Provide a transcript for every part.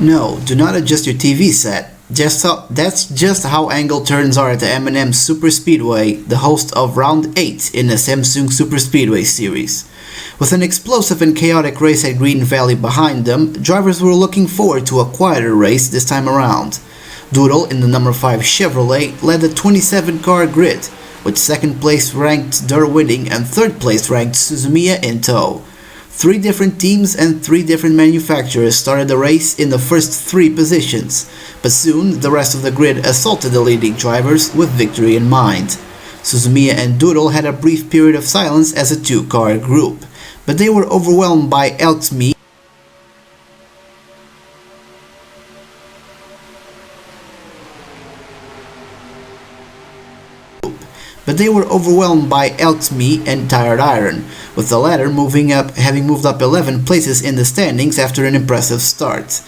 No, do not adjust your TV set. That's just how angle turns are at the M&M SuperSpeedway, the host of Round 8 in the Samsung SuperSpeedway series. With an explosive and chaotic race at Green Valley behind them, drivers were looking forward to a quieter race this time around. Doodle in the number 5 Chevrolet led the 27-car grid, with second place ranked Durr winning and third place ranked Suzumiya in tow. 3 different teams and 3 different manufacturers started the race in the first 3 positions, but soon the rest of the grid assaulted the leading drivers with victory in mind. Suzumiya and Doodle had a brief period of silence as a 2-car group, but they were overwhelmed by Elksme and Tired Iron, with the latter having moved up 11 places in the standings after an impressive start.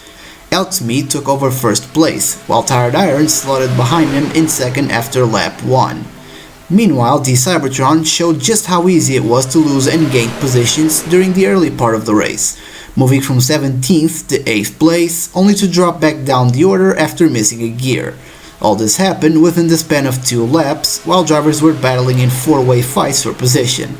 Elksme took over first place, while Tired Iron slotted behind him in second after lap 1. Meanwhile, D-Cybertron showed just how easy it was to lose and gain positions during the early part of the race, moving from 17th to 8th place, only to drop back down the order after missing a gear. All this happened within the span of 2 laps, while drivers were battling in 4-way fights for position.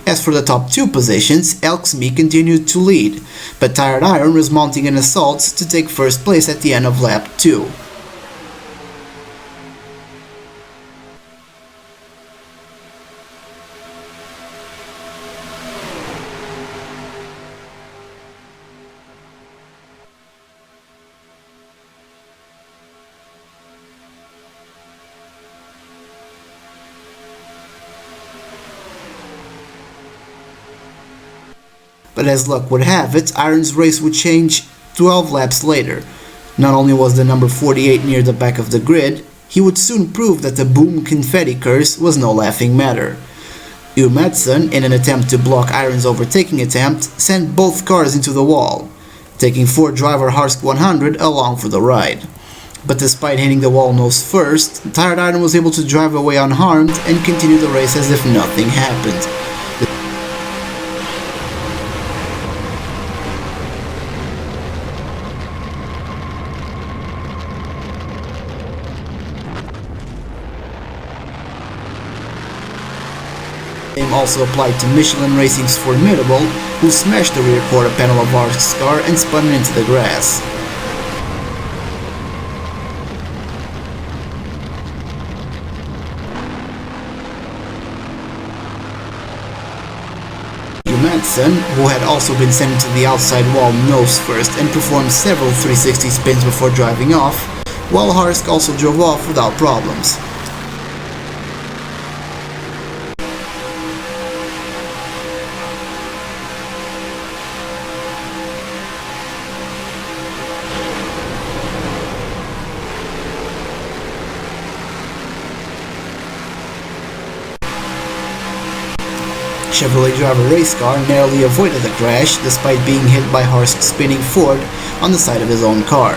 As for the top 2 positions, Elksme continued to lead, but Tired Iron was mounting an assault to take first place at the end of lap 2. But as luck would have it, Iron's race would change 12 laps later. Not only was the number 48 near the back of the grid, he would soon prove that the boom confetti curse was no laughing matter. Madsen, in an attempt to block Iron's overtaking attempt, sent both cars into the wall, taking 4-driver Harsk 100 along for the ride. But despite hitting the wall nose first, Tired Iron was able to drive away unharmed and continue the race as if nothing happened. Same also applied to Michelin Racing's Formidable, who smashed the rear quarter panel of Harsk's car and spun it into the grass. Madsen, who had also been sent to the outside wall nose first and performed several 360 spins before driving off, while Harsk also drove off without problems. Chevrolet driver race car narrowly avoided the crash despite being hit by Harsk's spinning Ford on the side of his own car.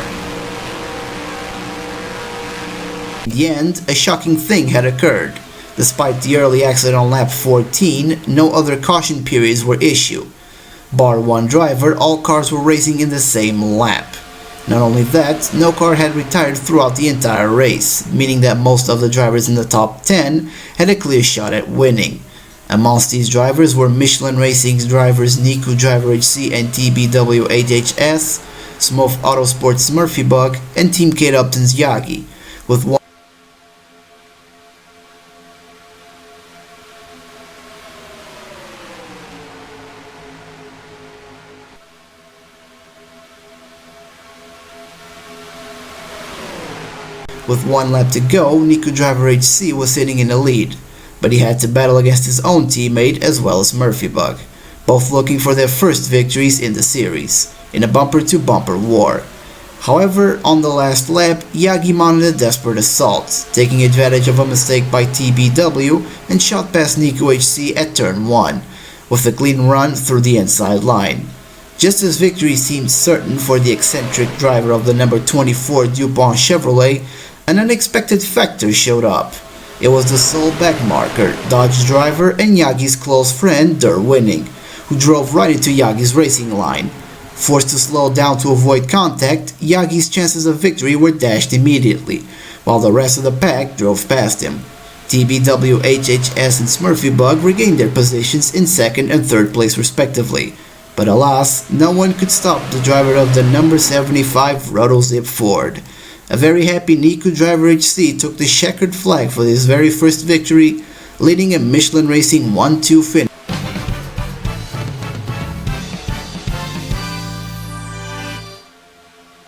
In the end, a shocking thing had occurred. Despite the early accident on lap 14, no other caution periods were issued. Bar one driver, all cars were racing in the same lap. Not only that, no car had retired throughout the entire race, meaning that most of the drivers in the top 10 had a clear shot at winning. Amongst these drivers were Michelin Racing's drivers Niku Driver HC and TBW HHS, Smurf Autosport's Murphy Bug, and Team Kate Upton's Yagi, with one lap to go, Niku Driver HC was sitting in the lead, but he had to battle against his own teammate as well as Murphy Bug, both looking for their first victories in the series, in a bumper-to-bumper war. However, on the last lap, Yagi mounted a desperate assault, taking advantage of a mistake by TBW and shot past Nico HC at turn 1, with a clean run through the inside line. Just as victory seemed certain for the eccentric driver of the number 24 DuPont Chevrolet, an unexpected factor showed up. It was the sole backmarker, Dodge driver and Yagi's close friend Der Winning, who drove right into Yagi's racing line. Forced to slow down to avoid contact, Yagi's chances of victory were dashed immediately, while the rest of the pack drove past him. TBW, HHS and Smurfybug regained their positions in second and third place respectively, but alas, no one could stop the driver of the number 75 Rotozip Ford. A very happy Nico driver HC took the checkered flag for his very first victory, leading a Michelin Racing 1-2 finish.